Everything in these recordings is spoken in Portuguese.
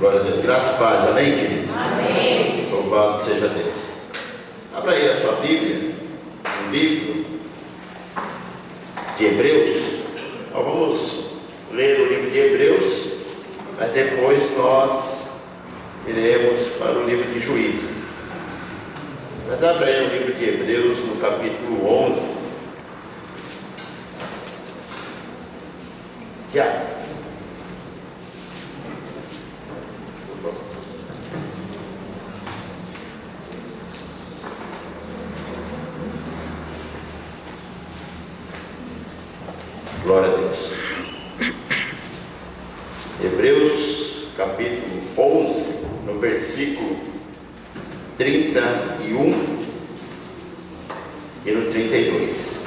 Glória a Deus. Graças e paz. Amém, queridos? Amém. Louvado seja Deus. Abra aí a sua Bíblia, no livro de Hebreus. Nós vamos ler o livro de Hebreus, mas depois nós iremos para o livro de Juízes. Mas abra aí o livro de Hebreus, no capítulo 11. Já. Glória a Deus. Hebreus capítulo 11, no versículo 31 e no 32.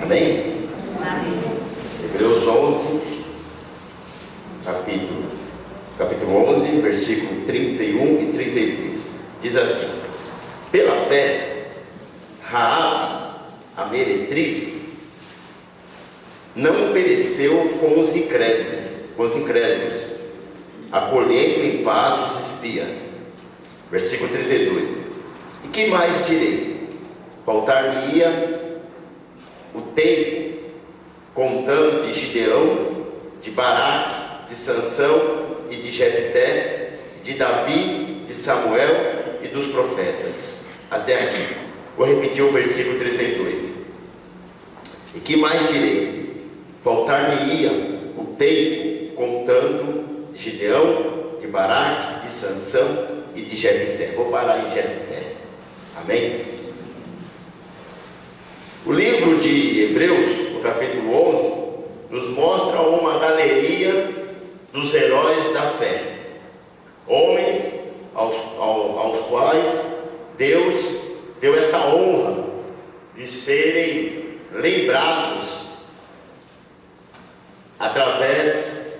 Amém? Amém. Hebreus 11, capítulo 11, versículo 31 e 32. Diz assim: pela fé, Raabe, a meretriz, não pereceu com os incrédulos, acolhendo em paz os espias. Versículo 32. E que mais direi? Faltar-me-ia o tempo, contando de Gideão, de Baraque, de Sansão e de Jefté, de Davi, de Samuel e dos profetas. Até aqui. Vou repetir o versículo 32. E que mais direi? Faltar-me-ia o tempo, contando de Gideão, de Baraque, de Sansão e de Jefté. Vou parar em Jefté. Amém? O livro de Hebreus, no capítulo 11, nos mostra uma galeria dos heróis da fé. Homens aos quais Deus deu essa honra de serem lembrados através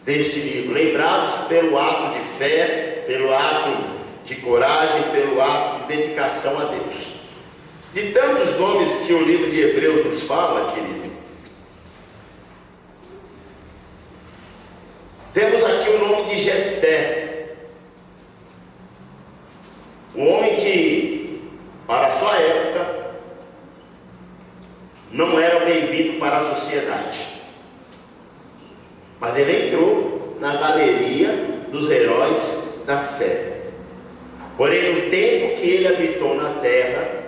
deste livro, lembrados pelo ato de fé, pelo ato de coragem, pelo ato de dedicação a Deus. De tantos nomes que o livro de Hebreus nos fala, querido, temos aqui o nome de Jefté, um homem que, para a sua época, não era bem-vindo para a sociedade, mas ele entrou na galeria dos heróis da fé. Porém, no tempo que ele habitou na terra,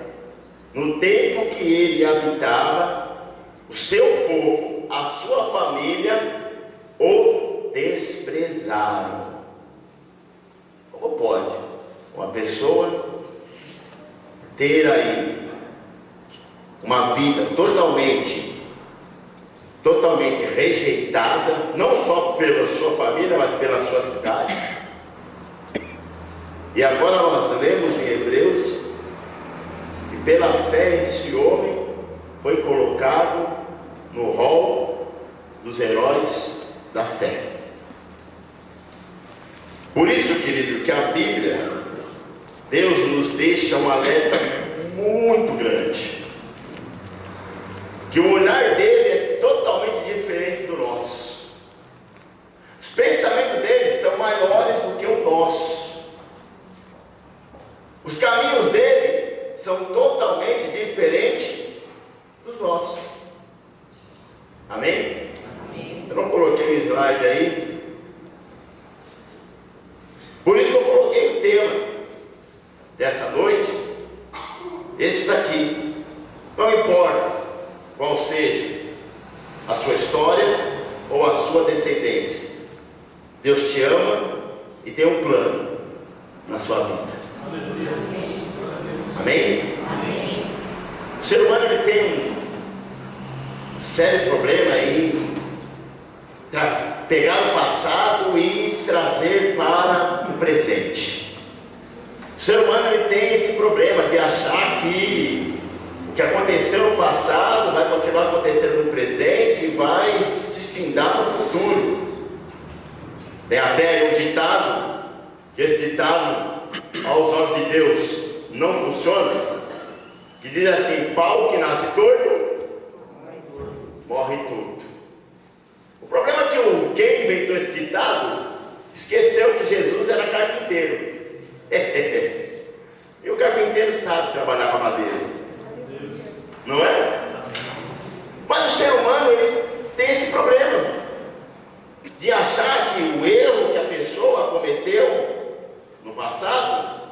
no tempo que ele habitava, o seu povo, a sua família, o desprezaram. Como pode uma pessoa ter aí uma vida totalmente rejeitada, não só pela sua família, mas pela sua cidade? E agora nós lemos em Hebreus que pela fé esse homem foi colocado no rol dos heróis da fé. Por isso, querido, que a Bíblia, Deus nos deixa um alerta muito grande, que o olhar dele é totalmente diferente do nosso. Os pensamentos dele são maiores do que o nosso. Os caminhos dele são totalmente diferentes dos nossos. Amém? Amém. Eu não coloquei o slide aí. Por isso que eu coloquei o tema dessa noite, esse daqui. Não importa qual seja a sua história ou a sua descendência, Deus te ama e tem um plano na sua vida. Amém? Amém? O ser humano ele tem um sério problema em pegar o passado e trazer para o presente. O ser humano ele tem esse problema de achar que o que aconteceu no passado vai continuar acontecendo no presente e vai se findar no futuro. Tem até um ditado, que esse ditado aos olhos de Deus não funciona, que diz assim: pau que nasce torto, morre torto. inventou esse ditado, esqueceu que Jesus era carpinteiro. E o carpinteiro sabe trabalhar com a madeira, não é? Mas o ser humano, ele tem esse problema de achar que o erro que a pessoa cometeu no passado,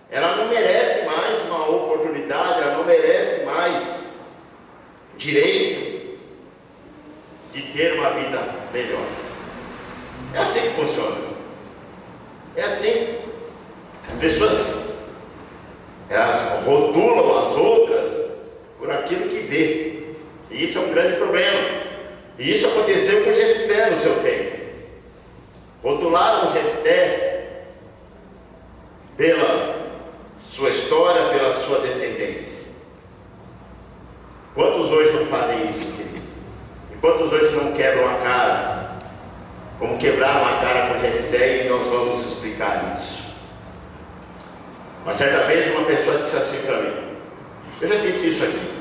ela não merece mais uma oportunidade, ela não merece mais direito de ter uma vida melhor. É assim que funciona. É assim. As pessoas, elas rotulam as outras por aquilo que vê. E isso é um grande problema. E isso aconteceu com Jefté no seu tempo. Rotularam Jefté pela sua história, pela sua descendência. Quantos hoje não fazem isso, querido? E quantos hoje não quebram a cara? Como quebraram a cara com Jefté, e nós vamos explicar isso. Uma certa vez uma pessoa disse assim para mim, eu já disse isso aqui,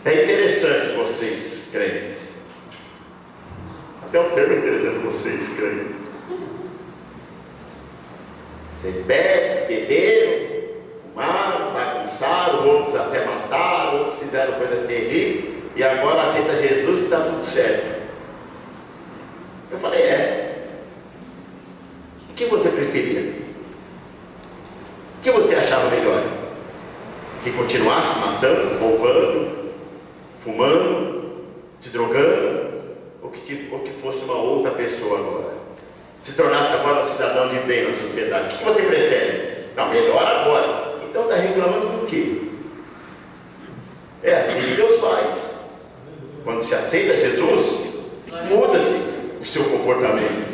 é interessante vocês crentes, até o termo é interessante vocês crentes, vocês beberam, fumaram, bagunçaram, outros até mataram, outros fizeram coisas terríveis, e agora aceita Jesus e está tudo certo. Eu falei, o que você preferia? O que você achava melhor? Que continuasse matando, roubando, fumando, se drogando, ou que fosse uma outra pessoa agora? Se tornasse agora um cidadão de bem na sociedade? O que você prefere? Não, melhor agora. Então está reclamando do quê? É assim que Deus faz. Quando se aceita Jesus, muda-se o seu comportamento,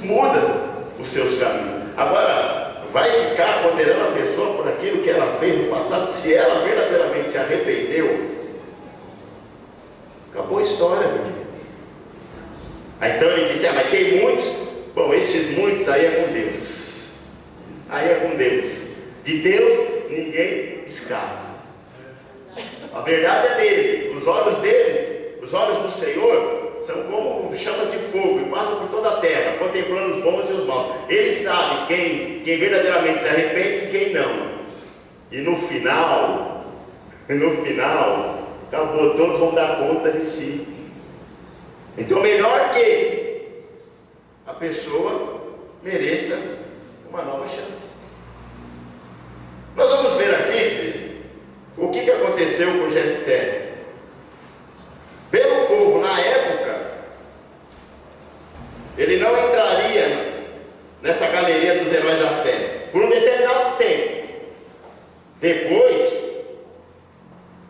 muda os seus caminhos. Agora, vai ficar condenando a pessoa por aquilo que ela fez no passado? Se ela verdadeiramente se arrependeu, acabou a história, meu querido. Aí então ele disse, mas tem muitos. Bom, esses muitos aí é com Deus. Aí é com Deus. De Deus ninguém escapa. A verdade é dele. Os olhos deles, os olhos do Senhor, são como chamas de fogo e passam por toda a terra, contemplando os bons e os maus. Ele sabe quem verdadeiramente se arrepende e quem não. E no final, acabou, todos vão dar conta de si. Então, melhor que a pessoa mereça uma nova chance. Nós vamos ver aqui o que aconteceu com Jefté. Pelo povo, na época, ele não entraria nessa galeria dos heróis da fé por um determinado tempo. Depois,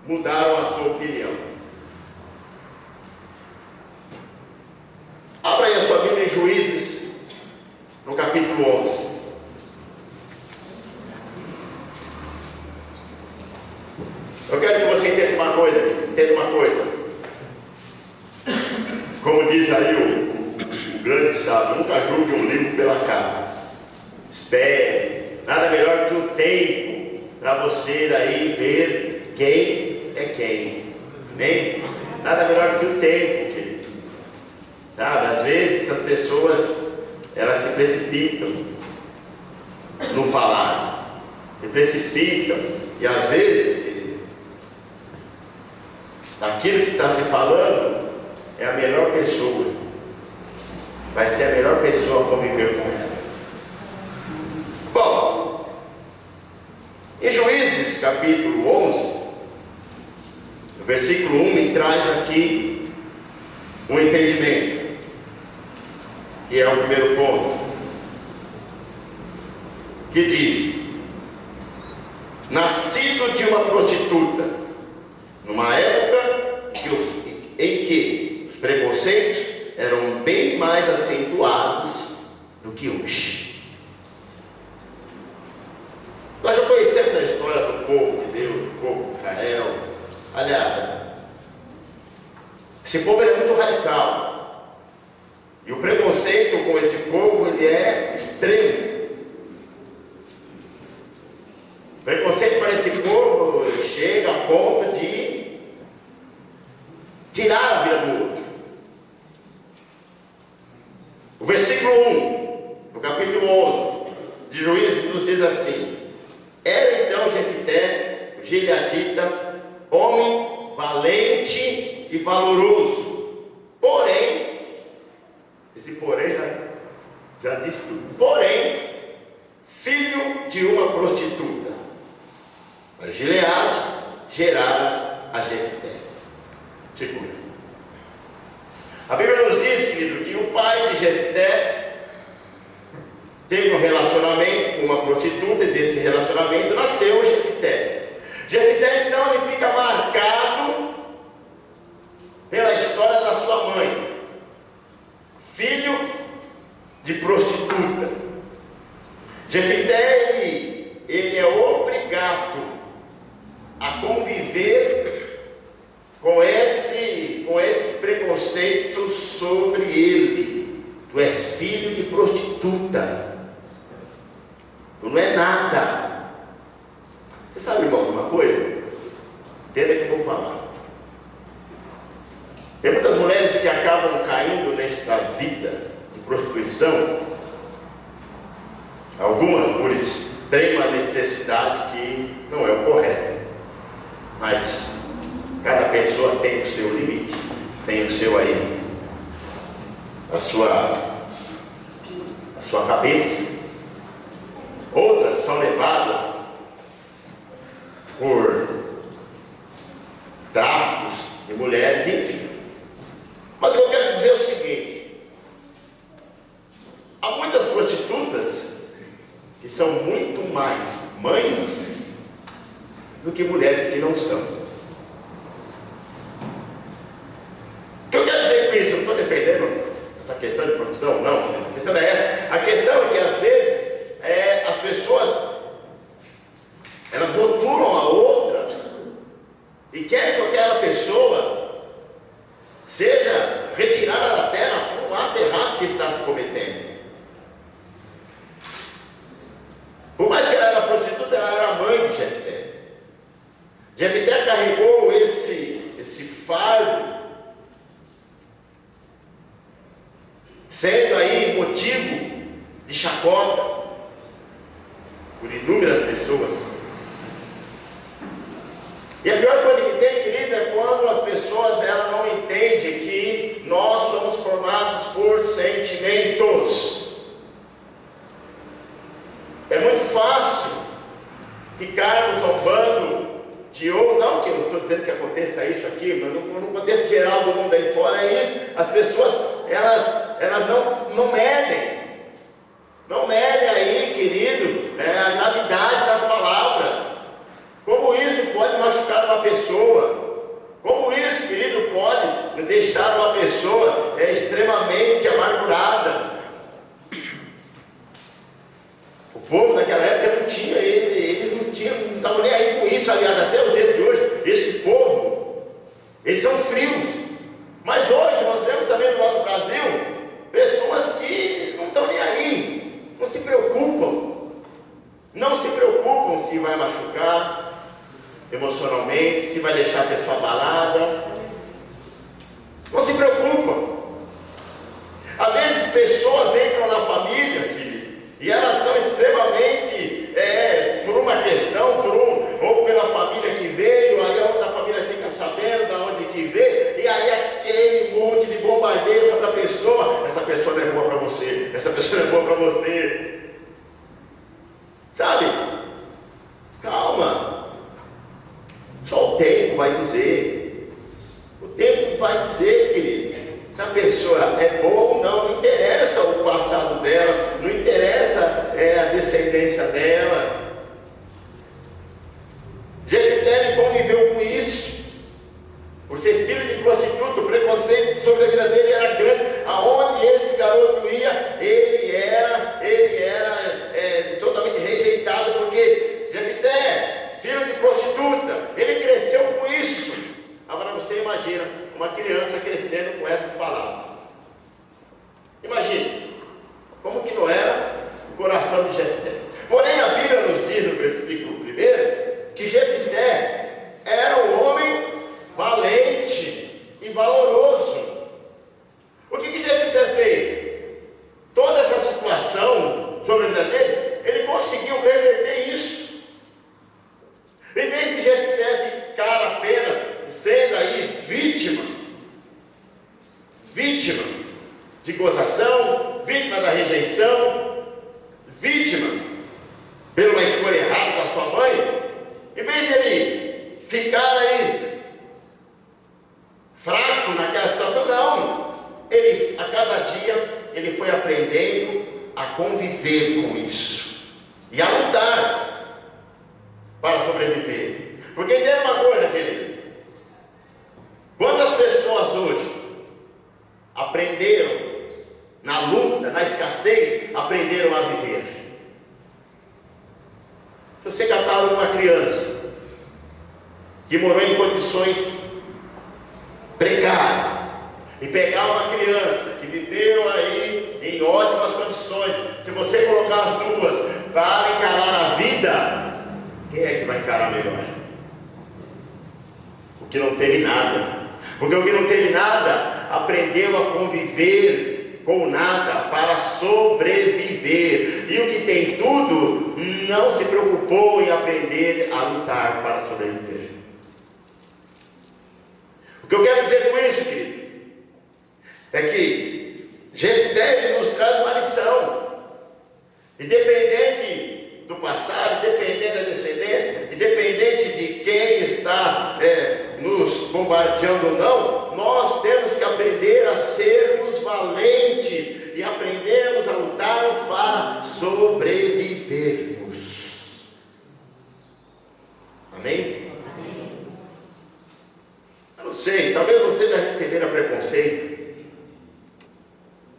mudaram a sua opinião. Abra aí a sua Bíblia em Juízes, no capítulo 11. Eu quero que você entenda uma coisa. Como diz aí o grande sábio, nunca julgue um livro pela capa. Espere. Nada melhor que o tempo para você aí ver quem é quem. Amém? Nada melhor que o tempo, querido. Sabe, às vezes as pessoas, elas se precipitam no falar. Se precipitam. E às vezes, querido, daquilo que está se falando, é a melhor pessoa, vai ser a melhor pessoa a conviver com ela. Bom, em Juízes capítulo 11, no versículo 1, me traz aqui um entendimento, que é o primeiro ponto, que diz: nascido de uma prostituta, numa época em que os preconceitos eram bem mais acentuados do que hoje. Nós já conhecemos a história do povo de Deus, do povo de Israel. Aliás, esse povo era muito radical. E o preconceito com esse povo, ele é extremo. O preconceito para esse povo chega a ponto de tirar a vida do outro. 8:11 de Juízes nos diz assim: era então Jefté, o gileadita, homem valente e valoroso, porém, esse porém já diz tudo, porém, filho de uma prostituta. A Gileade gerara a Jefté. Segura. A Bíblia nos diz, querido, que o pai de Jefté teve um relacionamento com uma prostituta, e desse relacionamento nasceu Jefté. Jefté, então, ele fica marcado pela história da sua mãe, filho de prostituta. Jefté, ele é obrigado a conviver com esse preconceito sobre ele. Tu és filho de prostituta, tu não é nada. Você sabe, irmão, uma coisa? Entenda que eu vou falar. Tem muitas mulheres que acabam caindo nesta vida de prostituição, algumas por extrema necessidade, que não é o correto, mas cada pessoa tem o seu limite, tem o seu aí, a sua cabeça. Outras são levadas por tráficos de mulheres, enfim. Mas eu quero dizer o seguinte: há muitas prostitutas que são muito mais mães do que mulheres que não são. O que eu quero dizer com isso? Eu não estou defendendo essa questão de prostituição, não. A questão é essa. A questão é que às vezes as pessoas elas rotulam a outra e querem que aquela pessoa seja retirada da terra por um ato errado que está se cometendo. Por mais que ela era prostituta, ela era mãe de Jefté. Jefté carregou esse fardo, sendo aí motivo de chacota por inúmeras pessoas. E a pior coisa que tem, querido, é quando as pessoas elas não entendem que nós somos formados por sentimentos. É muito fácil ficarmos zombando de ou não, que eu não estou dizendo que aconteça isso aqui, mas no contexto geral do mundo aí fora é isso. As pessoas elas não medem. Não medem aí, querido, a gravidade das palavras. Como isso pode machucar uma pessoa? Como isso, querido, pode deixar uma pessoa extremamente amargurada? O povo naquela época não tinha, eles não estavam nem aí com isso. Aliás, até os dias de hoje, esse povo, eles são frios. Mas hoje nós vemos também no nosso Brasil pessoas que não estão nem aí, não se preocupam. Não se preocupam se vai machucar emocionalmente, se vai deixar a pessoa abalada. Não se preocupam. Às vezes pessoas entram na família, querido, e elas são extremamente, por uma questão, ou pela família que veio, aí a outra família fica sabendo de onde que veio, e aí aquele monte de bombardeio sobre a pessoa. Essa pessoa não é boa para você, essa pessoa não é boa para você. Sabe? Calma. Só o tempo vai dizer. O tempo vai dizer, querido, se a pessoa é boa ou não. Não interessa o passado dela, não interessa a descendência dela. Jefté conviveu com isso. Por ser filho de prostituta, o preconceito sobre a vida dele era grande. Aonde esse garoto ia, ele era totalmente rejeitado, porque Jefté, filho de prostituta, ele cresceu com isso. Agora você imagina uma criança crescendo com essas palavras. Imagine como que Noé de gozação, vítima da rejeição, vítima pela uma escolha errada da sua mãe. Em vez de ele ficar aí fraco naquela situação, não. Ele, a cada dia, ele foi aprendendo a conviver com isso e a lutar para sobreviver. Porque tem uma coisa, querido: quantas pessoas hoje aprenderam na luta, na escassez, aprenderam a viver? Se você catar uma criança que morou em condições precárias e pegar uma criança que viveu aí em ótimas condições, se você colocar as duas para encarar a vida, quem é que vai encarar melhor? O que não teve nada. Porque o que não teve nada aprendeu a conviver com nada para sobreviver. E o que tem tudo não se preocupou em aprender a lutar para sobreviver. O que eu quero dizer com isso, querido, é que Jefté nos traz uma lição. Independente do passado, independente da descendência, independente de quem está nos bombardeando ou não, nós temos que aprender a sermos valentes e aprendermos a lutarmos para sobrevivermos. Amém? Eu não sei, talvez você já recebera preconceito.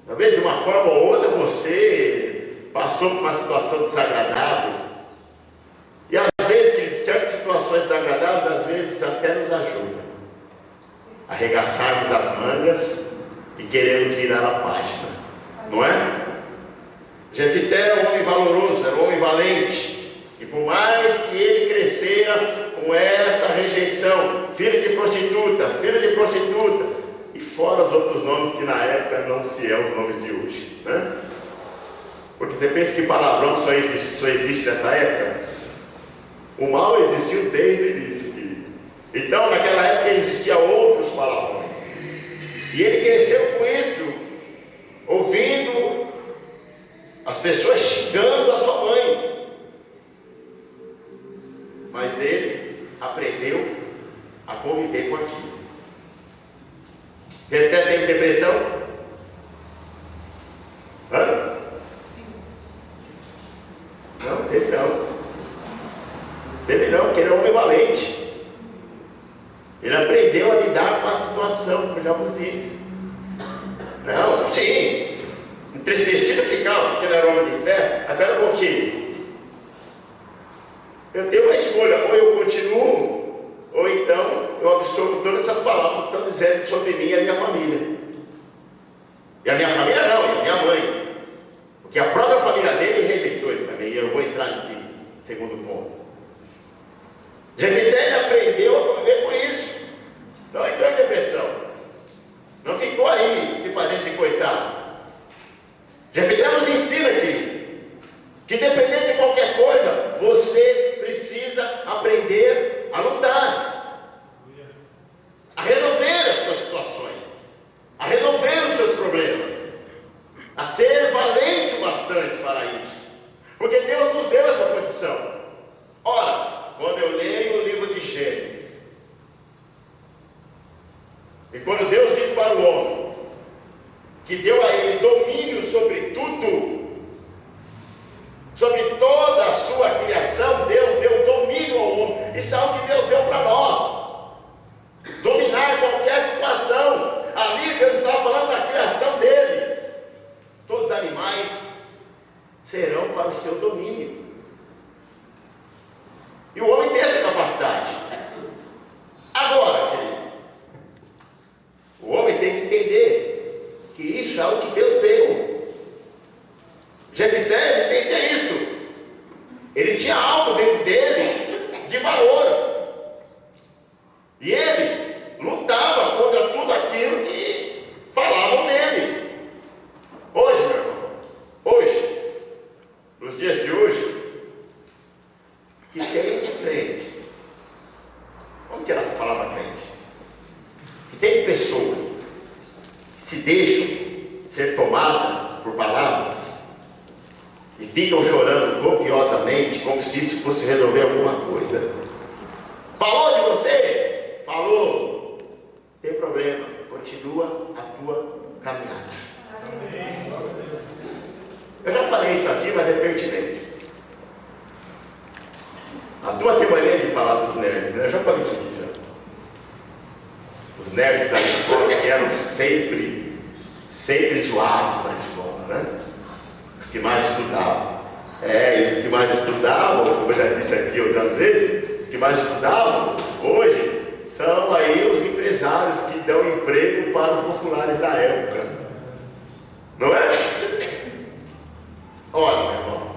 Talvez de uma forma ou outra você passou por uma situação desagradável. E às vezes, certas situações desagradáveis, às vezes até nos ajudam a arregaçarmos as mangas e queremos virar a página, não é? Jefté era um homem valoroso, era um homem valente, e por mais que ele crescera com essa rejeição, filho de prostituta, e fora os outros nomes que na época não se é os nomes de hoje, né? Porque você pensa que palavrão só existe nessa época? O mal existiu desde o início, querido. Então naquela época existiam outros palavrões, e ele cresceu com isso, ouvindo as pessoas xingando a sua mãe, mas ele aprendeu a conviver com aquilo. Jefté teve depressão? Hã? Não, teve não. Porque ele é um homem valente. Ele aprendeu a lidar com a situação, como eu já vos disse. Não, sim, entristecido ficava, porque ele era homem de fé. Espera um pouquinho. Eu tenho uma escolha: ou eu continuo, ou então eu absorvo todas essas palavras que estão dizendo sobre mim e a minha família. E a minha família não, e a minha mãe. Porque a própria família dele rejeitou ele também. E eu vou entrar nesse segundo ponto. Jefté aprendeu a conviver com isso. Não entrou em depressão. Não ficou aí se fazendo de coitado. Jefté nos ensina aqui que, independente de qualquer coisa, você precisa aprender a lutar, a resolver as suas situações, a resolver os seus problemas, a ser valente o bastante para isso, porque Deus nos deu essa condição. Ora, quando eu leio o livro de Gênesis, e quando Deus diz para o homem que deu a ele domínio sobre tudo, sobre toda a sua criação, Deus deu domínio ao homem. Isso é algo que Deus deu para nós, dominar qualquer situação. Ali Deus estava falando da criação dele. Todos os animais serão para o seu domínio, e o homem tem essa capacidade. Agora, querido, o homem tem que entender que isso é o que Deus deu. Jefté entendia isso. Ele tinha algo dentro dele de valor, e ele lutava contra tudo aquilo que falavam dele. Hoje, meu irmão, hoje, nos dias de hoje, que tem crente, vamos tirar essa palavra crente, que tem pessoas que se deixam ser tomada por palavras e ficam chorando copiosamente, como se isso fosse resolver alguma coisa. Falou de você? Falou. Não tem problema, continua a tua caminhada. Eu já falei isso aqui, mas é pertinente. A turma tem maneira de falar dos nerds, né? Eu já falei isso aqui já. Os nerds da escola que eram sempre zoados na escola, né? Os que mais estudavam. E os que mais estudavam, como eu já disse aqui outras vezes, os que mais estudavam hoje são aí os empresários que dão emprego para os populares da época. Não é? Olha, meu irmão,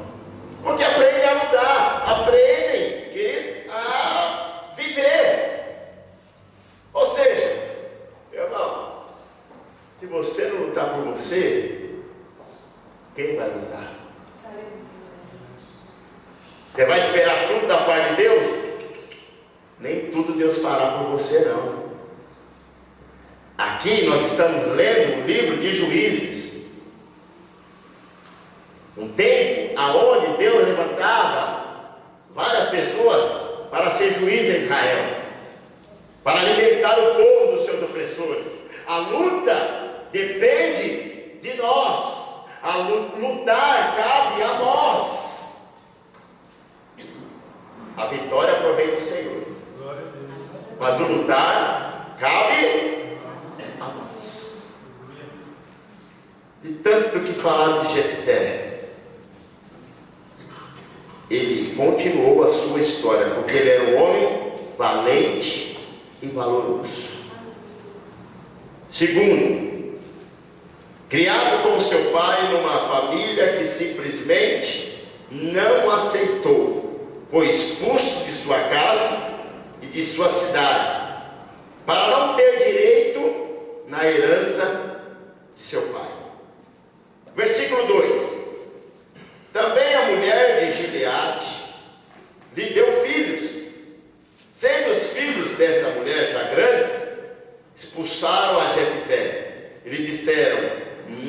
porque aprendem a lutar, aprendem, querido, a viver. Ou seja, meu irmão, se você não lutar por você, quem vai lutar? Você vai esperar tudo da parte de Deus? Nem tudo Deus fará por você, não. Aqui nós estamos lendo o livro de Juízes. Um tempo aonde Deus levantava várias pessoas para ser juiz em Israel, para libertar o povo dos seus opressores. A luta depende de nós. A lutar cabe a nós. A vitória provém do Senhor, mas o lutar cabe a nós. E tanto que falaram de Jefté, ele continuou a sua história, porque ele era um homem valente e valoroso. Segundo, criado com seu pai numa família que simplesmente não aceitou, foi expulso de sua casa e de sua cidade, para não ter direito na herança de seu pai. Versículo 2: também a mulher de Gileade lhe deu filhos. Sendo os filhos desta mulher já grandes, expulsaram a Jefté e lhe disseram: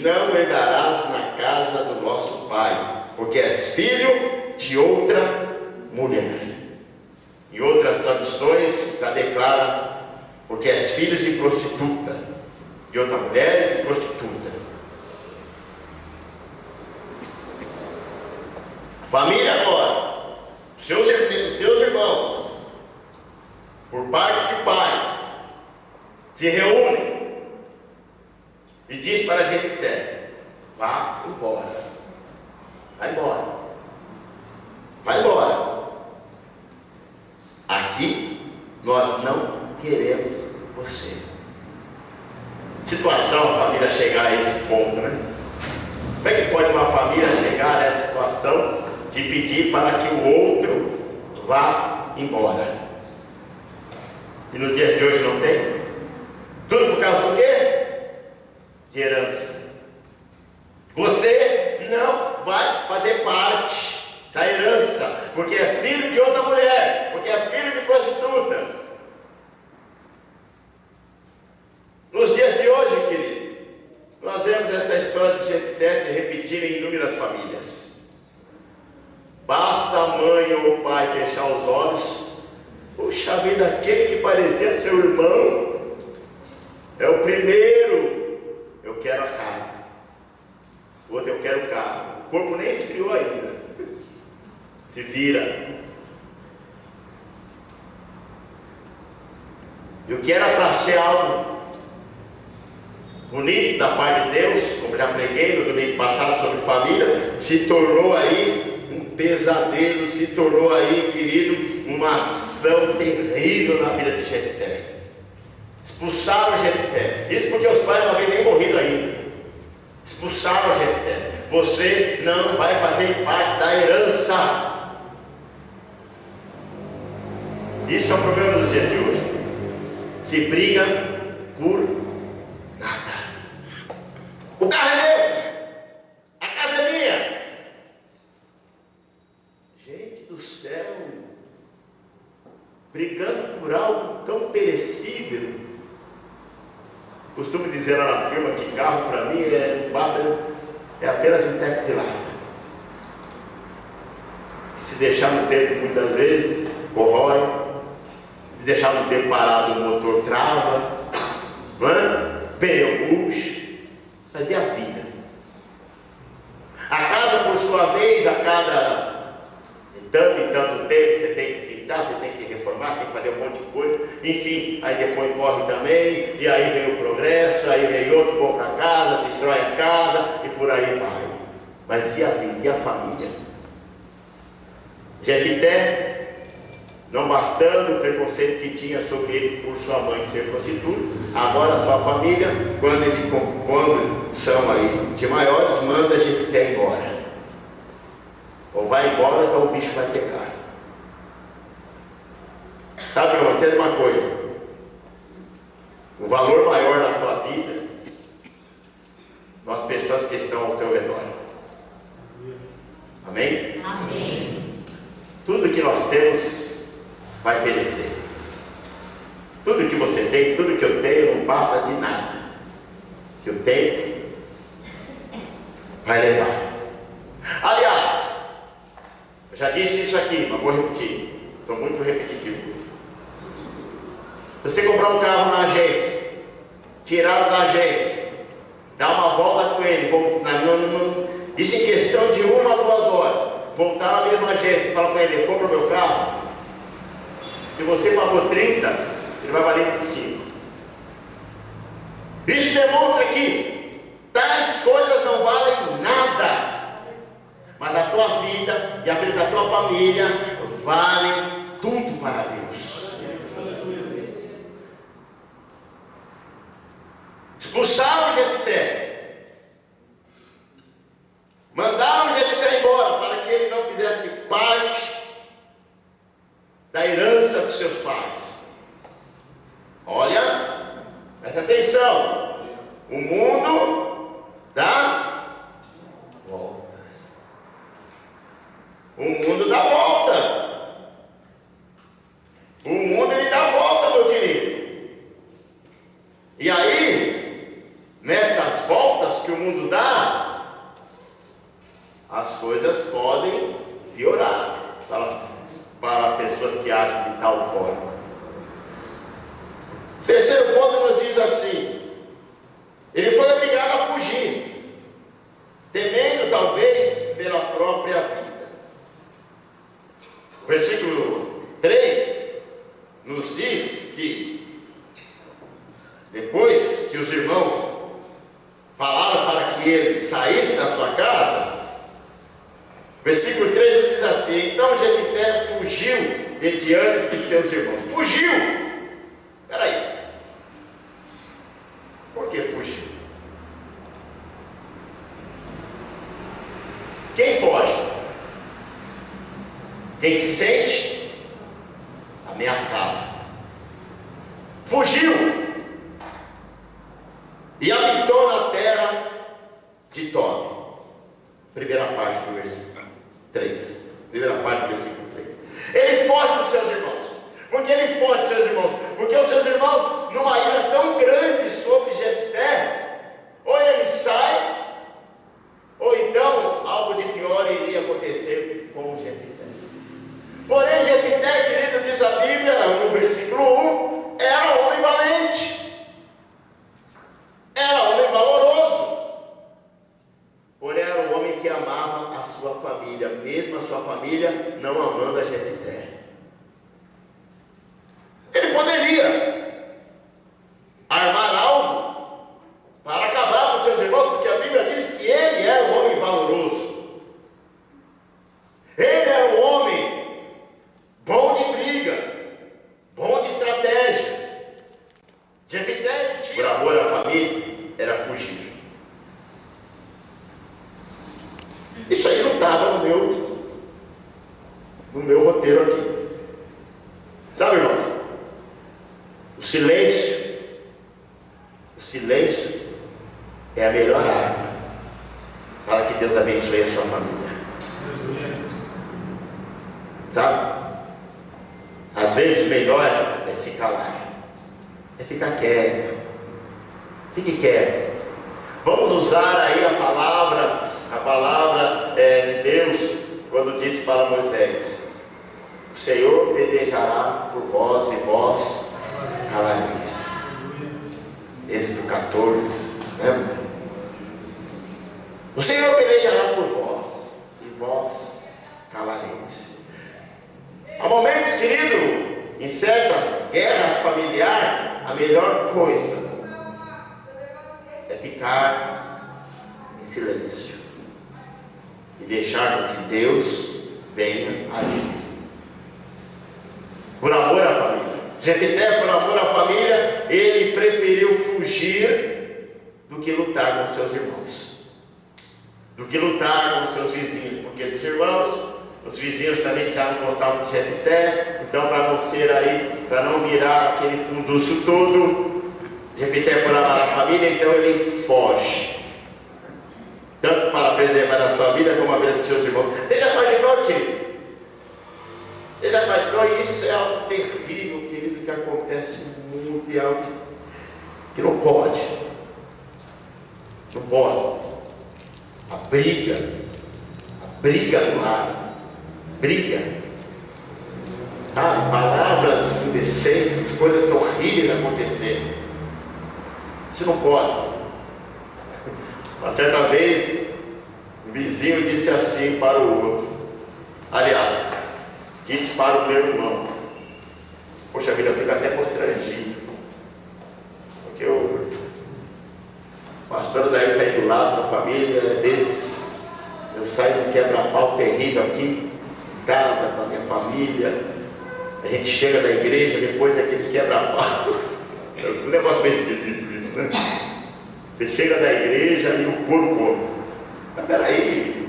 não herdarás na casa do nosso pai, porque és filho de outra mulher. Em outras traduções já declara: porque és filho de prostituta, de outra mulher e de prostituta. Família agora, seus irmãos, por parte de pai, se reúnem e diz para Jefté: vá embora, vai embora, vai embora. Aqui nós não queremos você. Situação a família chegar a esse ponto, né? Como é que pode uma família chegar a essa situação de pedir para que o outro vá embora? E nos dias de hoje não tem? Tudo por causa do quê? De herança. Você não vai fazer parte da herança, porque é filho de outra mulher, porque é filho de prostituta. Nos dias de hoje, querido, nós vemos essa história de Jefté se repetir em inúmeras famílias. Basta a mãe ou o pai fechar os olhos: puxa vida, aquele que parecia seu irmão é o primeiro, eu quero a casa. O outro, eu quero o carro. O corpo nem esfriou ainda, se vira. E o que era para ser algo bonito da parte de Deus, como já preguei no domingo passado sobre família, se tornou aí um pesadelo, se tornou aí, querido, uma ação terrível na vida de Jefté. Expulsaram Jefté. Isso porque os pais não haviam nem morrido ainda. Expulsaram Jefté. Você não vai fazer parte da herança. Isso é o problema dos dias de hoje. Se briga por nada. O carro é meu, a casa é minha. Gente do céu, brigando por algo tão perecível. Costumo dizer lá na firma que carro para mim é um casa é apenas um teco de lata. Se deixar no tempo, muitas vezes, corrói. Se deixar no tempo parado, o motor trava, pneu murcha. Mas é a vida. A casa, por sua vez, a cada tanto e tanto tempo, você tem que pintar, você tem que reformar, tem que fazer um monte de coisa. Enfim, aí depois morre também, e aí vem o progresso, aí vem outro, compra a casa, destrói a casa, e por aí vai. Mas e a vida, e a família? Jefité, não bastando o preconceito que tinha sobre ele por sua mãe ser prostituta, agora sua família, quando são aí de maiores, manda Jefité embora. Ou vai embora, então o bicho vai pegar. Sabe, irmão, entenda uma coisa. O valor maior da tua vida são as pessoas que estão ao teu redor. Amém? Amém. Tudo que nós temos vai perecer. Tudo que você tem, tudo que eu tenho, não passa de nada. Que eu tenho vai levar. Aliás, eu já disse isso aqui, mas vou repetir. Estou muito repetitivo. Se você comprar um carro na agência, tirá-lo da agência, dar uma volta com ele, isso em questão de 1 a 2 horas, voltar na mesma agência e falar para ele: compra o meu carro. Se você pagou 30, ele vai valer 25. Isso demonstra que tais coisas não valem nada, mas a tua vida e a vida da tua família valem tudo para Deus. Expulsaram Jefité, mandaram Jefité embora para que ele não fizesse parte da herança dos seus pais. Olha, presta atenção, o mundo dá voltas. O mundo dá volta. O mundo ele dá volta, meu querido. E aí, nessas voltas que o mundo dá, as coisas podem piorar para pessoas que agem de tal forma. O terceiro ponto nos diz assim: ele foi obrigado a fugir, temendo talvez pela própria vida. O versículo 3 nos diz que depois que os irmãos falaram para que ele saísse da sua casa, versículo 3 diz assim: então Jefité fugiu de diante de seus irmãos. Fugiu! Espera aí. Por que fugiu? Quem foge? Quem se sente ameaçado. Fugiu e habitou na terra de Tob. Primeira parte do versículo 3. Primeira parte do versículo 3. Ele foge dos seus irmãos. Por que ele foge dos seus irmãos? Porque os seus irmãos, numa ira tão grande sobre Jefité, ou ele sai, ou então algo de pior iria acontecer com Jefité. Porém, Jefité, querido, diz a Bíblia, no versículo 1, era um homem valente, era um homem valoroso, porém era um homem que amava a sua família, mesmo a sua família não amando a Jefité. Ele poderia armar algo para acabar com seus irmãos, porque a Bíblia diz que ele era um homem valoroso. Ele era um homem bom de briga, bom de estratégia. Jefité, por amor à família, era fugir. Isso aí não estava no meu roteiro aqui. Sabe, irmãos? O silêncio é a melhor arma para que Deus abençoe a sua família. Sabe? Às vezes o melhor é se calar, é ficar quieto. Fique quieto. Vamos usar aí a palavra palavra de Deus, quando disse para Moisés: o Senhor pelejará por vós e vós calareis. Êxodo 14, né? O Senhor pelejará por vós e vós calareis. Há momentos, querido, em certas guerras familiares, a melhor coisa é ficar em silêncio e deixar que Deus venha agir. Por amor à família. Jefité, por amor à família, ele preferiu fugir do que lutar com seus irmãos, do que lutar com seus vizinhos, porque dos irmãos, os vizinhos também já não gostavam de Jefité. Então, para não ser aí, para não virar aquele funduço todo, Jefité, por amar a família, então ele foge, tanto para preservar a sua vida como a vida dos seus irmãos. Você já imaginou, querido? Você já imaginou? Isso é algo terrível, querido, que acontece muito, e algo que não pode. Não pode. A briga do lar, palavras indecentes, coisas horríveis acontecendo. Isso não pode. Uma certa vez, um vizinho disse assim para o outro, aliás, disse para o meu irmão: poxa vida, eu fico até constrangido, porque o pastor daí está aí do lado da família. Às vezes eu saio de um quebra-pau terrível aqui em casa com a minha família. A gente chega da igreja depois daquele quebra-pau. É um negócio meio esquisito isso, né? Você chega da igreja e o couro come. Mas peraí,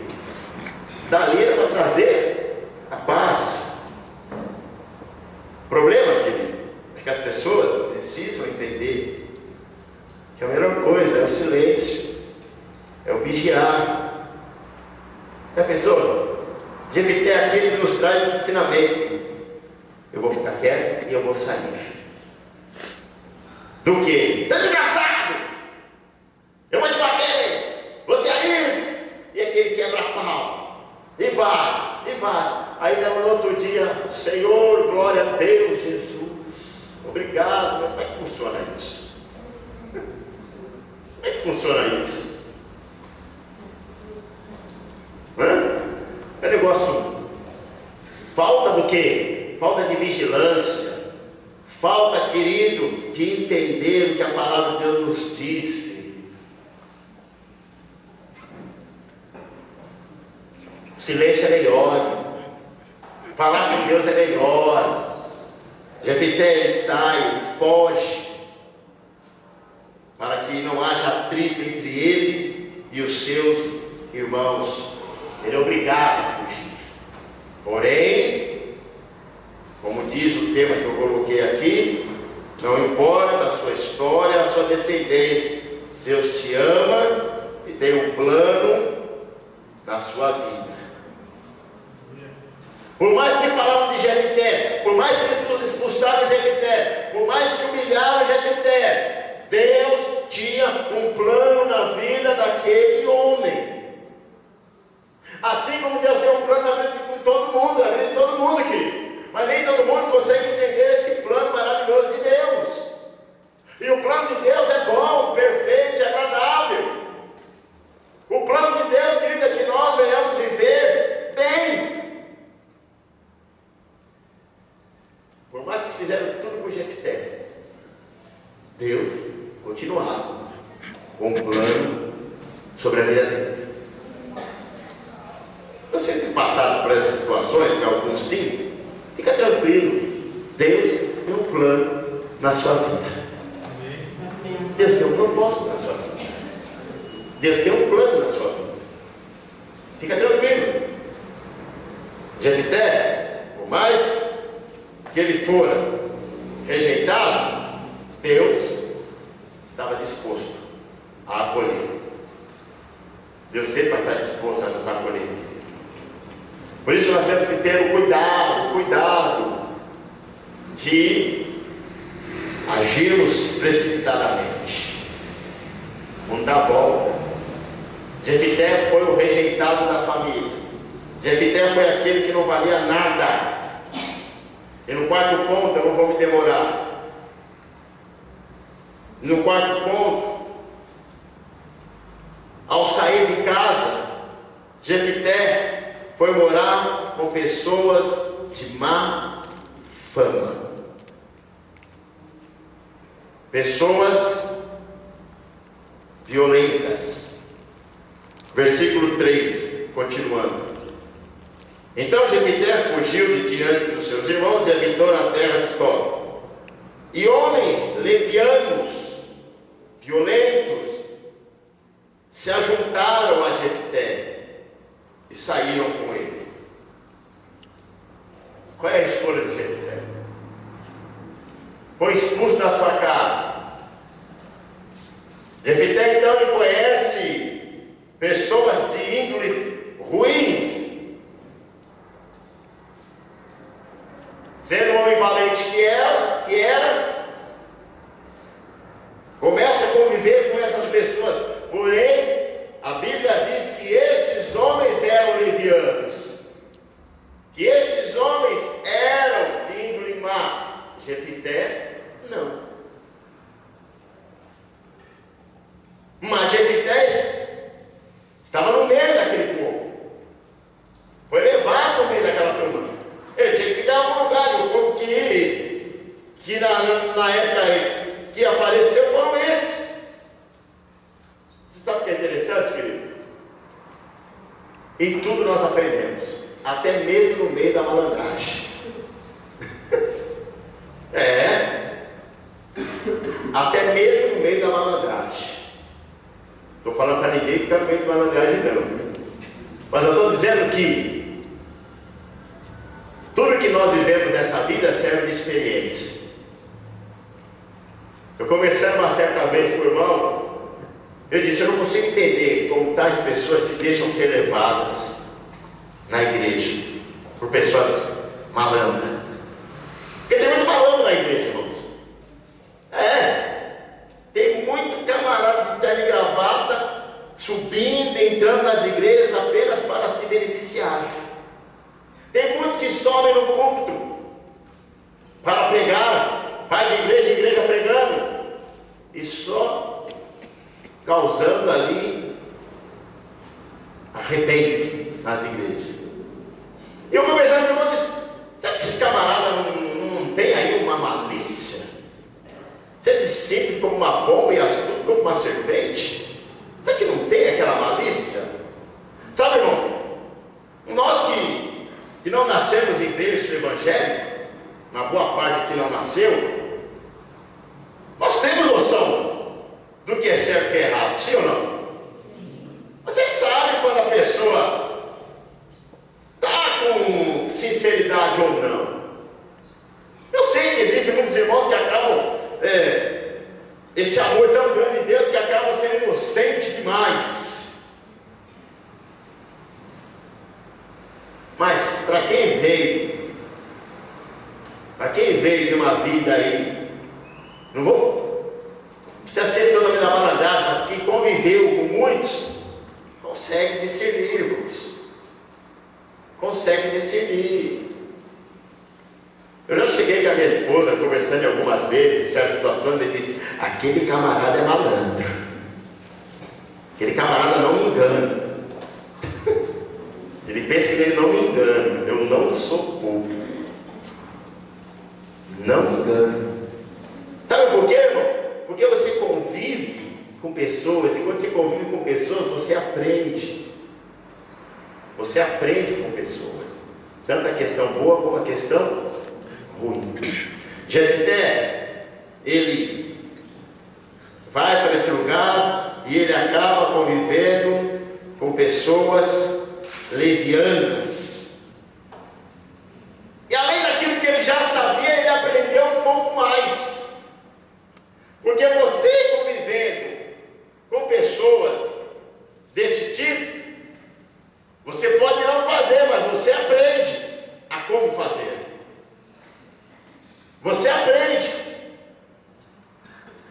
dali era para trazer a paz. O problema, querido, é que as pessoas precisam entender que a melhor coisa é o silêncio, é o vigiar. Já pensou? Jefité aqui nos traz esse ensinamento: eu vou ficar quieto e eu vou sair. Do que? Você é desgraçado! Eu vou te bater! Você é isso! E aquele quebra-pau. E vai. Aí no outro dia: Senhor, glória a Deus, Jesus, obrigado. Mas como é que funciona isso? Como é que funciona isso? É negócio. Falta do quê? Falta de vigilância. Falta, querido, de entender o que a palavra de Deus nos diz. O silêncio é melhor. Falar com Deus é melhor. Jefité, ele sai, ele foge, para que não haja atrito entre ele e os seus irmãos. Ele é obrigado a fugir. Porém, como diz o tema que eu coloquei aqui, não importa a sua história, a sua descendência, Deus te ama e tem um plano na sua vida. Por mais que falavam de Jefité, por mais que expulsaram Jefité, por mais que humilharam Jefité, Deus tinha um plano na vida daquele homem. Assim como Deus tem um plano na vida de todo mundo, na vida de todo mundo aqui. Mas nem todo mundo consegue entender esse plano maravilhoso de Deus. E o plano de Deus é bom, perfeito, é agradável. O plano de Deus, querido, é que nós venhamos viver bem. Por mais que fizeram tudo com Jefité, Deus continuava com um plano sobre a vida dele. Você tem passado por essas situações, que alguns sim, fica tranquilo. Deus tem um plano na sua vida. Deus tem um propósito na sua vida. Deus tem um plano na sua vida. Fica tranquilo. Jefité, por mais que ele fora rejeitado, Deus estava disposto a acolher. Deus sempre vai estar disposto a nos acolher. Por isso nós temos que ter o cuidado de agirmos precipitadamente. Vamos dar a volta. Jefité foi o rejeitado da família. Jefité foi aquele que não valia nada. E no quarto ponto, eu não vou me demorar. No quarto ponto, ao sair de casa, Jefité foi morar com pessoas de má fama. Pessoas violentas. Versículo 3, continuando. Então Jefité fugiu de diante dos seus irmãos e habitou na terra de Tó. E homens levianos, violentos, se ajuntaram a Jefité e saíram com ele. Qual é a escolha de Jefité? Foi expulso da sua casa. Jefité então ele conhece pessoas de índoles ruins. Sendo um homem valente que era, começa a conviver com essas pessoas. Porém, a Bíblia diz que esses homens eram levianos, que esses homens eram de índole má. Jefité, não. Mas Jefité estava no meio daquele povo, foi levado no meio daquela turma. Ele tinha que ficar em algum lugar. E o povo que na época que apareceu foram esses. Você sabe o que é interessante, querido? Em tudo nós aprendemos, até mesmo no meio da malandragem. Até mesmo no meio da malandragem. Estou falando para ninguém ficar no meio da malandragem, não. Mas eu estou dizendo que tudo que nós vivemos nessa vida serve de experiência. Eu conversando uma certa vez com o irmão, eu disse: eu não consigo entender como tais pessoas se deixam ser levadas na igreja por pessoas malandras. Porque tem muito malandro na igreja, irmãos. Tem muito camarada de terno e gravata subindo, entrando nas igrejas apenas para se beneficiar. Tem muitos que sobem no púlpito para pregar, vai de igreja em igreja pregando, e só causando ali arrebento nas igrejas. E eu conversando com o irmão, disse: será que esses camaradas não tem aí uma malícia? Você é discípulo como uma pomba e astuto como uma serpente? Será que não tem aquela malícia? Sabe, irmão, nós que não nascemos em berço evangélico, uma boa parte que não nasceu, nós temos noção do que é certo e que é errado, sim ou não? Sim. Você sabe quando a pessoa está com sinceridade ou não. Eu sei que existem muitos irmãos que acabam, esse amor tão grande de Deus, que acaba sendo inocente demais. Mas para quem veio de uma vida aí, não precisa ser toda a vida malandragem, mas quem conviveu com muitos, consegue discernir, irmãos. Consegue discernir. Eu já cheguei com a minha esposa, conversando algumas vezes, em certas situações, e disse: aquele camarada é malandro, aquele camarada não me engana. Ele pensa que ele não me engana. Eu não sou bobo, não me engano. Sabe por quê, irmão? Porque você convive com pessoas, e quando você convive com pessoas, você aprende. Você aprende com pessoas, tanto a questão boa como a questão ruim. Jefté, ele vai para esse lugar e ele acaba convivendo com pessoas levianas. E além daquilo que ele já sabia, ele aprendeu um pouco mais. Porque você convivendo com pessoas desse tipo, você pode não fazer, mas você aprende a como fazer. Você aprende.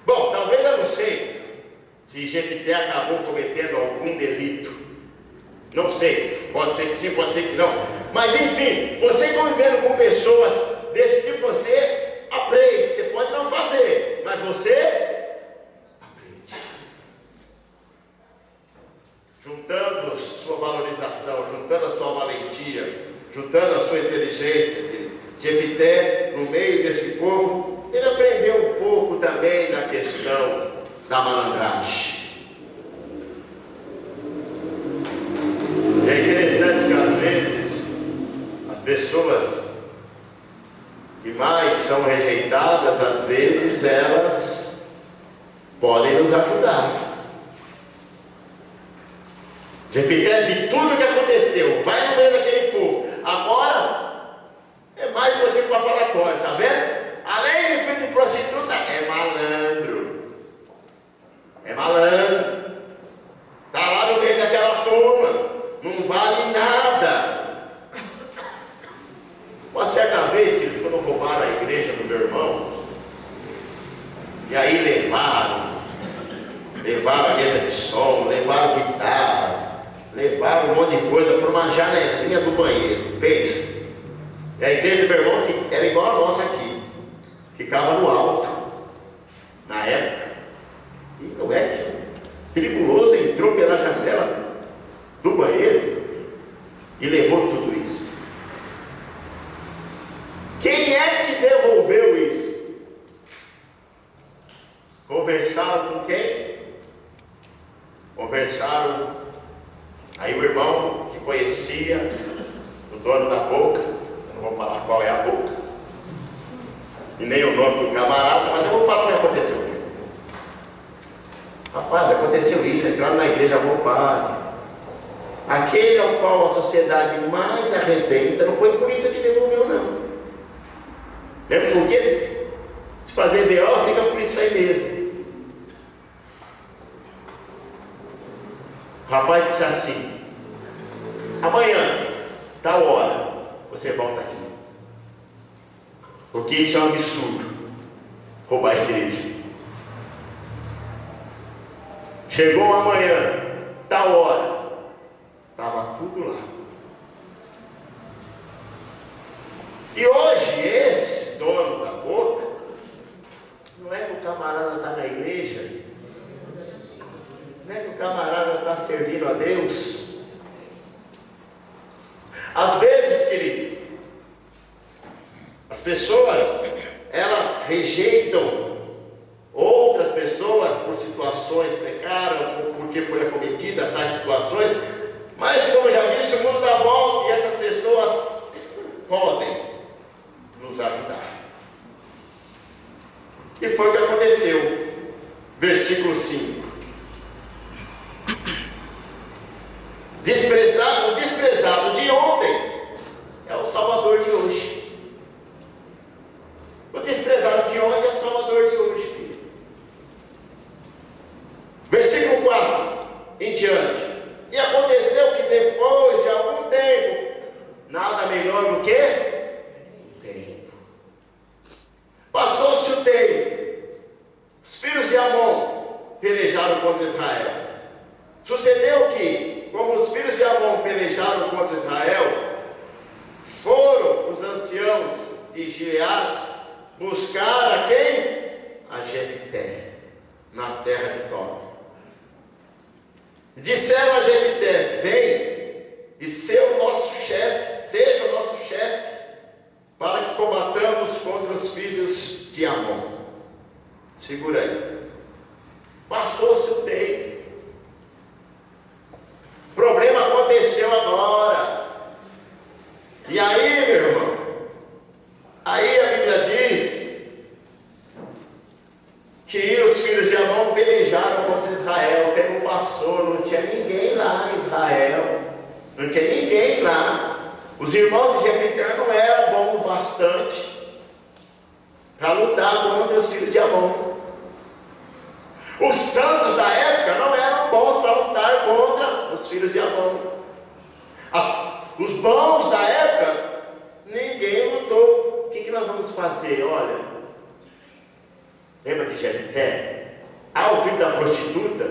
Bom, talvez eu não sei se Jefté acabou cometendo algum delito, Não sei, pode ser que sim, pode ser que não. Mas enfim, você convivendo com pessoas desse tipo, você aprende. Você pode não fazer, mas você aprende. Juntando sua valorização, juntando a sua valentia, juntando a sua inteligência, Jefité, no meio desse povo, ele aprendeu um pouco também da questão da malandragem. E é interessante que às vezes as pessoas que mais são rejeitadas, às vezes elas podem nos ajudar. Jefité, de tudo que aconteceu, vai no meio daquele povo. Agora é mais motivo para falatório, tá vendo? Além de filho de prostituta, é malandro. É malandro. Está lá no meio daquela turma. Não vale nada. Uma certa vez, quando roubaram a igreja do meu irmão, e aí levaram a mesa de som, levaram guitarra, levaram um monte de coisa para uma janelinha do banheiro. Pensa. E a igreja do meu irmão era igual a nossa aqui, ficava no alto, na época. E não é que o perigoso entrou pela janela do banheiro e levou tudo isso. Quem é que devolveu isso? Conversaram com quem? Conversaram. Aí o irmão que conhecia o dono da boca, eu não vou falar qual é a boca, e nem o nome do camarada, mas eu vou falar o que aconteceu. Rapaz, aconteceu isso, entraram na igreja roubaram. Aquele ao qual a sociedade mais arrebenta, não foi por isso que devolveu, não. Lembra por quê? Se fazer B.O., fica por isso aí mesmo. O rapaz disse assim: amanhã, tal hora, você volta aqui. Porque isso é um absurdo, roubar a igreja. Chegou amanhã, tal hora, estava tudo lá. E hoje, esse dono da boca, não é que o camarada está na igreja, não é que o camarada está servindo a Deus. Às vezes, querido, as pessoas, elas rejeitam outras pessoas por situações precárias, ou porque foi acometida tais situações, mas como eu já disse, o mundo dá volta e essas pessoas podem nos ajudar. E foi o que aconteceu. Versículo 5. O desprezado de ontem é o Salvador de hoje. O desprezado de ontem é o Salvador de hoje. Versículo 4 em diante. E aconteceu que depois de algum tempo, nada melhor do que tempo. Passou-se o tempo. Os filhos de Amon pelejaram contra Israel. Sucedeu que, como os filhos de Amon pelejaram contra Israel, foram os anciãos de Gileade buscar a quem? A Jefité, na terra de Tob. Disseram a Jefité: vem e seja o nosso chefe, para que combatamos contra os filhos de Amon. Segura aí. Passou-se o tempo. O problema aconteceu agora. E aí, meu irmão, aí a Bíblia diz que os filhos de Amon pelejaram contra Israel. O tempo passou, não tinha ninguém lá em Israel, não tinha ninguém lá. Os irmãos de Jefité não eram bons bastante para lutar contra os filhos de Amon. Os santos da época não eram bons para lutar contra os filhos de Amon. Os bons da época, ninguém lutou. O que nós vamos fazer? Olha, lembra de Jefité? O filho da prostituta?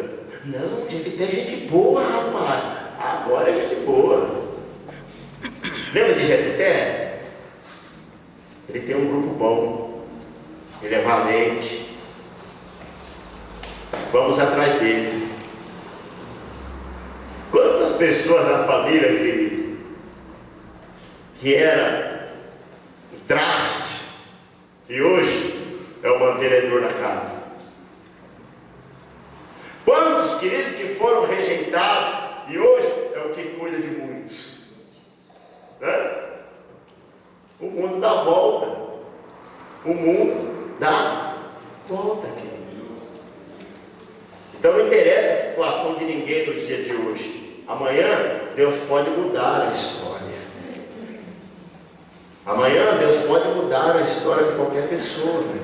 Não, Jefité é gente boa, rapaz. Agora é gente Jefté, ele tem um grupo bom, ele é valente. Vamos atrás dele. Quantas pessoas na família que era o traste e hoje é o mantenedor da casa? Quantos queridos que foram rejeitados e hoje é o que cuida de muitos? Né? O mundo dá volta. O mundo dá volta, querido. Então não interessa a situação de ninguém nos dias de hoje. Amanhã Deus pode mudar a história. Amanhã Deus pode mudar a história de qualquer pessoa. Né?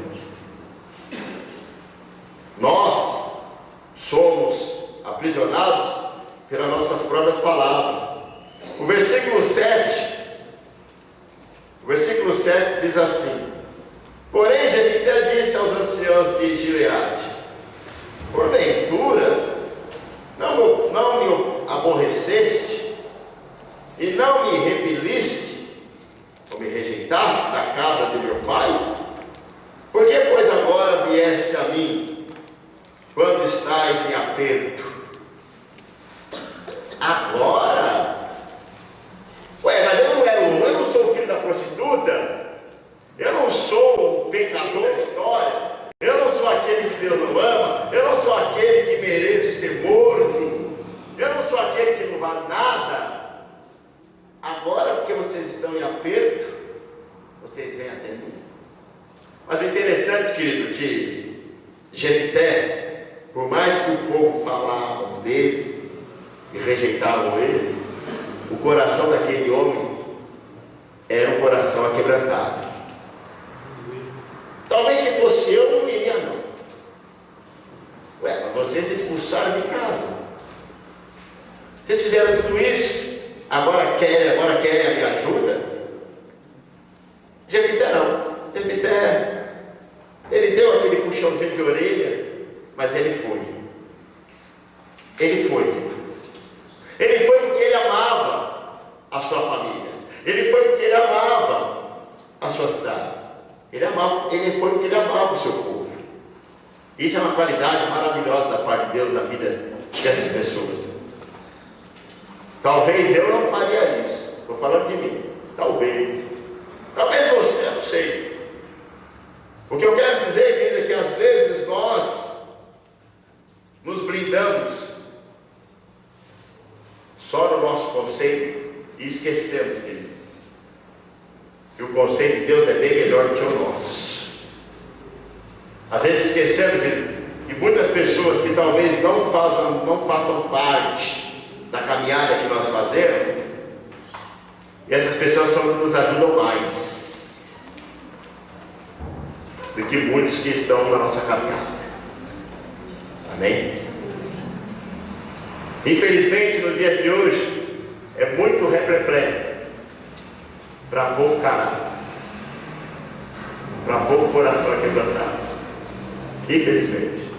Nós somos aprisionados pelas nossas próprias palavras. O versículo 7 diz assim: porém Jefté disse aos anciãos de Gileade: porventura não me aborreceste e não me repeliste ou me rejeitaste da casa de meu pai? Por que, pois, agora vieste a mim quando estás em aperto? Agora? Ué, mas eu não sou filho da prostituta? Eu não sou o pecador da história? Eu não sou aquele que Deus não ama? Eu não sou aquele que merece ser morto? Eu não sou aquele que não vale nada? Agora, porque vocês estão em aperto, vocês vêm até mim. Mas o interessante, querido, que Jefté, por mais que o povo falava dele e rejeitavam ele, o coração daquele homem era um coração aquebrantado. Talvez se fosse eu, não iria não. Ué, mas vocês me expulsaram de casa. Vocês fizeram tudo isso, agora querem a minha ajuda? Jefté não. Jefté, ele deu aquele puxãozinho de orelha, mas ele foi. Ele foi. Ele foi porque ele amava a sua família. Ele foi porque ele amava a sua cidade. Ele foi porque ele amava o seu povo. Isso é uma qualidade maravilhosa da parte de Deus na vida dessas pessoas. Talvez eu não faria isso. Estou falando de mim. Talvez você, não sei. O que eu quero dizer, querido, é que às vezes nós nos blindamos só no nosso conceito e esquecemos, querido, que o conceito de Deus é bem melhor que o nosso. Às vezes esquecemos que muitas pessoas que talvez não façam parte da caminhada que nós fazemos, e essas pessoas são que nos ajudam mais do que muitos que estão na nossa caminhada. Amém? Infelizmente, no dia de hoje, é muito repleto para pouco caráter, para pouco coração quebrantado. Infelizmente.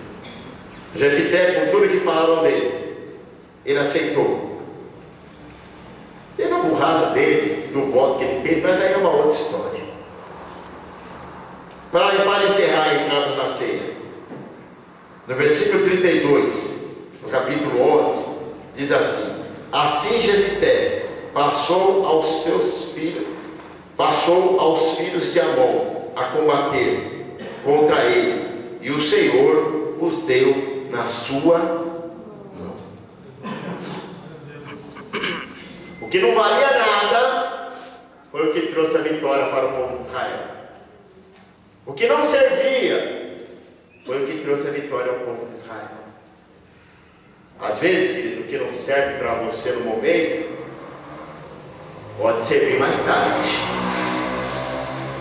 Jefté, com tudo que falaram dele, ele aceitou. Teve a burrada dele, do voto que ele fez, mas aí é uma outra história. Para encerrar e entrarmos na ceia, no versículo 32, no capítulo 11, diz assim: assim Jefté passou aos filhos de Amon a combater contra eles, e o Senhor os deu na sua mão. O que não valia nada foi o que trouxe a vitória para o povo de Israel. O que não servia foi o que trouxe a vitória ao povo de Israel. Às vezes, querido, o que não serve para você no momento pode servir mais tarde,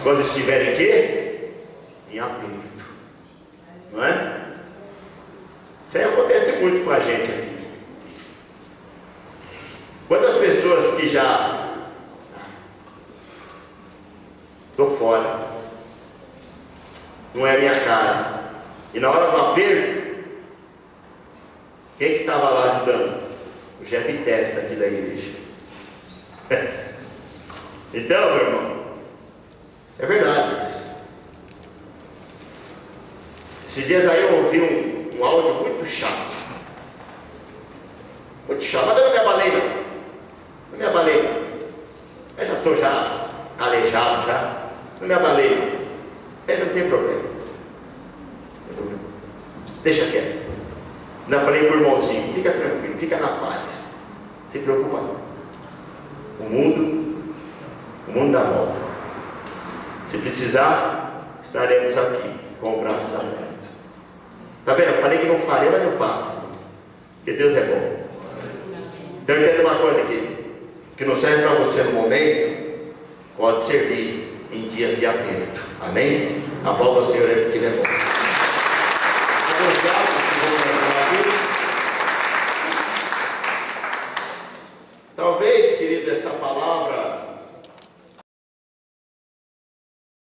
quando estiver em quê? Em aperto. Não é? Isso aí acontece muito com a gente aqui. Quantas pessoas que já estou fora, não é a minha cara, e na hora do aperto, quem que estava lá ajudando? O Jefté aqui da igreja. Então, meu irmão, é verdade isso. Esses dias aí eu ouvi um áudio muito chato. Muito chato, mas eu não me abalei não. Não me abalei não. Eu já estou já aleijado já. Não me abalei não. Não tem problema. Deixa quieto. Não, falei para o irmãozinho, fica tranquilo, fica na paz. Se preocupa não. O mundo dá volta. Se precisar, estaremos aqui com o braço aberto. Está vendo? Eu falei que não faria, mas eu faço. Porque Deus é bom. Então entenda uma coisa aqui. Que não serve para você no momento, pode servir em dias de aperto. Amém? Aplauda o Senhor porque Ele é bom.